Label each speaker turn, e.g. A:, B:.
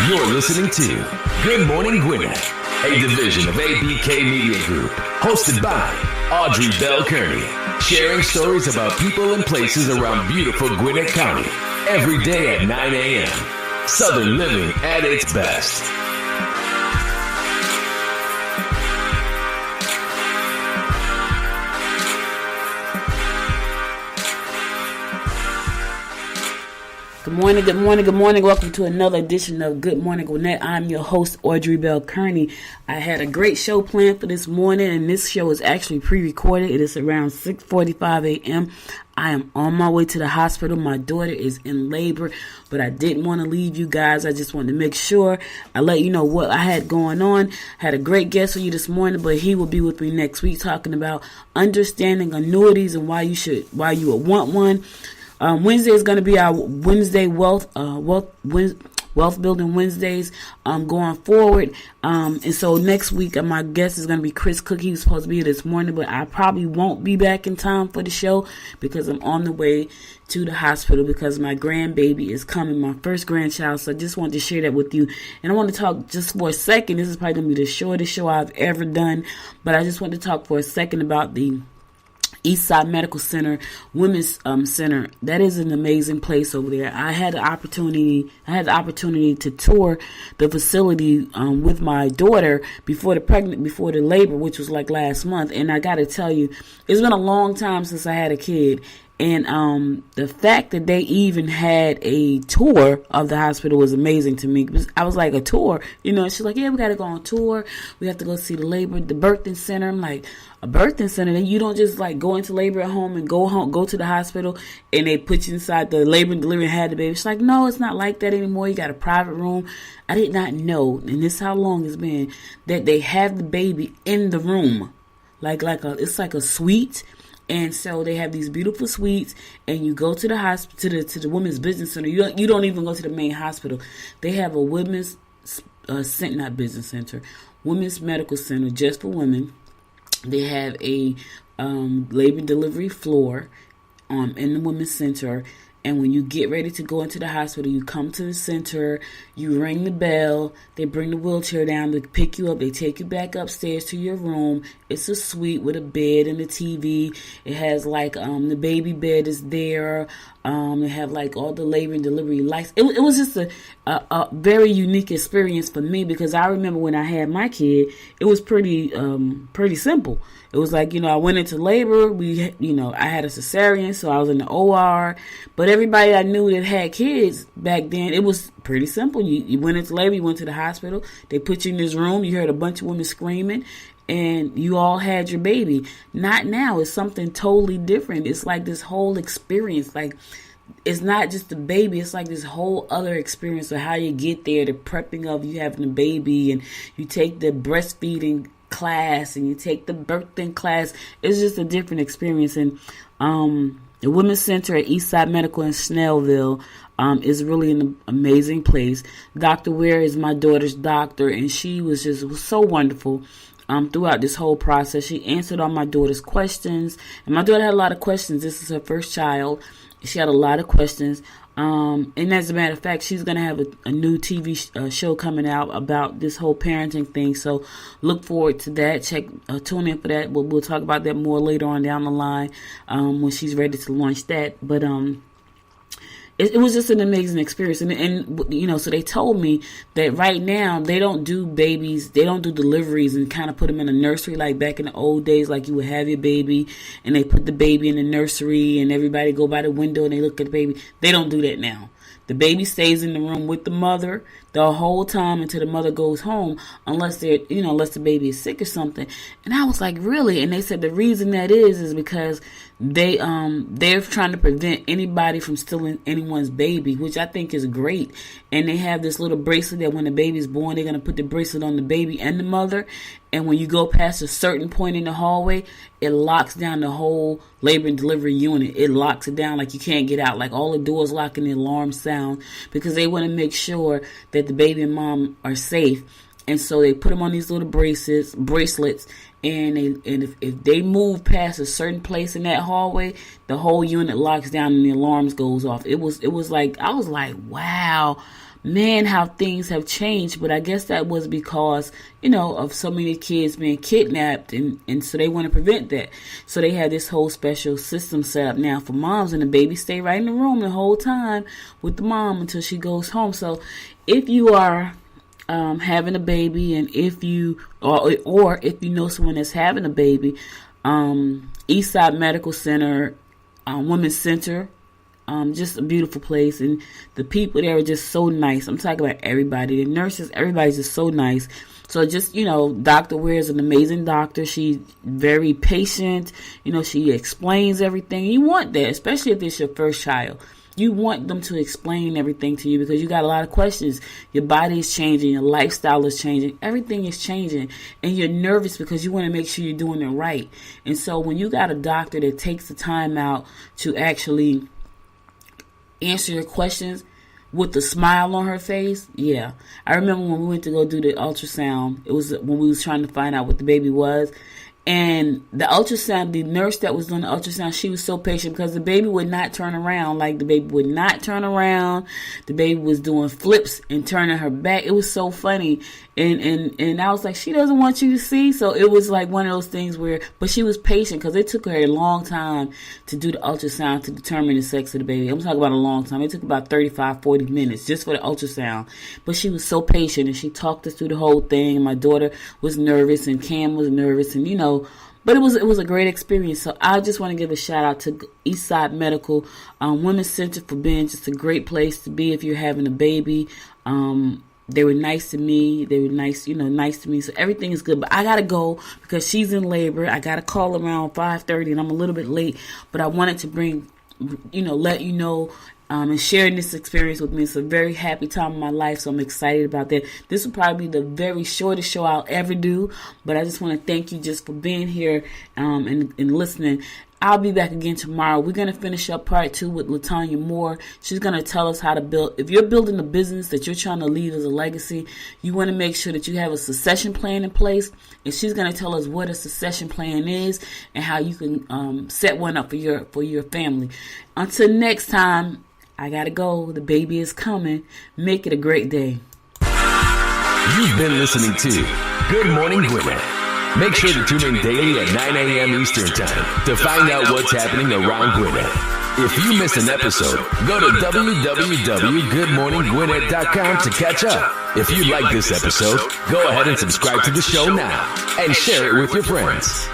A: You're listening to Good Morning Gwinnett, a division of ABK Media Group, hosted by Audrey Bell Kearney, sharing stories about people and places around beautiful Gwinnett County every day at 9 a.m. Southern living at its best.
B: Good morning, good morning, good morning. Welcome to another edition of Good Morning Gwinnett. I'm your host, Audrey Bell Kearney. I had a great show planned for this morning, and this show is actually pre-recorded. It is around 6:45 a.m. I am on my way to the hospital. My daughter is in labor, but I didn't want to leave you guys. I just wanted to make sure I let you know what I had going on. Had a great guest for you this morning, but he will be with me next week talking about understanding annuities and why you would want one. Wednesday is going to be our Wednesday wealth building Wednesdays going forward. And so next week my guest is going to be Chris Cook. He was supposed to be here this morning, but I probably won't be back in time for the show because I'm on the way to the hospital because my grandbaby is coming, my first grandchild. So I just wanted to share that with you. And I want to talk just for a second. This is probably going to be the shortest show I've ever done, but I just want to talk for a second about the Eastside Medical Center, Women's Center. That is an amazing place over there. I had the opportunity to tour the facility with my daughter before the labor, which was like last month. And I got to tell you, it's been a long time since I had a kid. And the fact that they even had a tour of the hospital was amazing to me. I was like, a tour? You know, she's like, yeah, we got to go on tour. We have to go see the birthing center. I'm like, a birthing center? Then you don't just like go into labor at home and go to the hospital and they put you inside the labor and delivery and have the baby. She's like, no, it's not like that anymore. You got a private room. I did not know, and this is how long it's been, that they have the baby in the room. It's like a suite. And so they have these beautiful suites, and you go to the hospital, to the women's business center. You don't even go to the main hospital. They have a women's women's medical center just for women. They have a labor and delivery floor in the women's center. And when you get ready to go into the hospital, you come to the center, you ring the bell, they bring the wheelchair down to pick you up, they take you back upstairs to your room. It's a suite with a bed and a TV. It has the baby bed is there. They have all the labor and delivery lights. It was just a very unique experience for me because I remember when I had my kid, it was pretty simple. It was I went into labor. I had a cesarean, so I was in the OR. But everybody I knew that had kids back then, it was pretty simple. You went into labor, you went to the hospital. They put you in this room. You heard a bunch of women screaming, and you all had your baby. Not now. It's something totally different. It's like this whole experience. It's not just the baby. It's like this whole other experience of how you get there, the prepping of you having a baby, and you take the breastfeeding class and you take the birthing class. It's just a different experience. And the Women's Center at Eastside Medical in Snellville is really an amazing place. Dr. Ware is my daughter's doctor, and she was so wonderful throughout this whole process. She answered all my daughter's questions, and my daughter had a lot of questions. This is her first child. She had a lot of questions. And as a matter of fact, she's going to have a new TV show coming out about this whole parenting thing. So look forward to that. Tune in for that. We'll talk about that more later on down the line when she's ready to launch that. But it was just an amazing experience. And so they told me that right now they don't do babies, they don't do deliveries and kind of put them in a nursery like back in the old days, like you would have your baby and they put the baby in the nursery and everybody go by the window and they look at the baby. They don't do that now. The baby stays in the room with the mother the whole time until the mother goes home, unless the baby is sick or something. And I was like, really? And they said the reason that is because they're trying to prevent anybody from stealing anyone's baby, which I think is great. And they have this little bracelet that when the baby's born, they're going to put the bracelet on the baby and the mother. And when you go past a certain point in the hallway, it locks down the whole labor and delivery unit. It locks it down like you can't get out, like all the doors lock and the alarm sound, because they want to make sure that the baby and mom are safe. And so they put them on these little bracelets, and if they move past a certain place in that hallway, the whole unit locks down and the alarms goes off. It was like, I was like, wow. man, how things have changed. But I guess that was because, of so many kids being kidnapped, and so they want to prevent that. So they had this whole special system set up now for moms, and the baby stay right in the room the whole time with the mom until she goes home. So if you are having a baby, and if you or if you know someone that's having a baby, Eastside Medical Center, Women's Center, just a beautiful place, and the people there are just so nice. I'm talking about everybody, the nurses, everybody's just so nice. So just, Dr. Ware is an amazing doctor. She's very patient. She explains everything. You want that, especially if it's your first child. You want them to explain everything to you because you got a lot of questions. Your body is changing. Your lifestyle is changing. Everything is changing. And you're nervous because you want to make sure you're doing it right. And so when you got a doctor that takes the time out to actually answer your questions with a smile on her face, yeah. I remember when we went to go do the ultrasound. It was when we was trying to find out what the baby was. And the ultrasound, the nurse that was doing the ultrasound, she was so patient because the baby would not turn around. Like, the baby would not turn around. The baby was doing flips and turning her back. It was so funny. And I was like, she doesn't want you to see. So it was like one of those things where, but she was patient because it took her a long time to do the ultrasound to determine the sex of the baby. I'm talking about a long time. It took about 35, 40 minutes just for the ultrasound. But she was so patient, and she talked us through the whole thing. And my daughter was nervous, and Cam was nervous, and but it was a great experience. So I just want to give a shout out to Eastside Medical Women's Center for being just a great place to be if you're having a baby. They were nice to me. They were nice, nice to me. So everything is good. But I got to go because she's in labor. I got to call around 5:30, and I'm a little bit late. But I wanted to bring, let you know, and sharing this experience with me. It's a very happy time in my life, so I'm excited about that. This will probably be the very shortest show I'll ever do, but I just want to thank you just for being here and listening. I'll be back again tomorrow. We're going to finish up part 2 with LaTanya Moore. She's going to tell us how to build. If you're building a business that you're trying to leave as a legacy, you want to make sure that you have a succession plan in place. And she's going to tell us what a succession plan is and how you can set one up for your family. Until next time, I got to go. The baby is coming. Make it a great day.
A: You've been listening to Good Morning Gwinnett. Make sure to tune in daily at 9 a.m. Eastern Time to find out what's happening around Gwinnett. If you missed an episode, go to www.goodmorninggwinnett.com to catch up. If you like this episode, go ahead and subscribe to the show now and share it with your friends.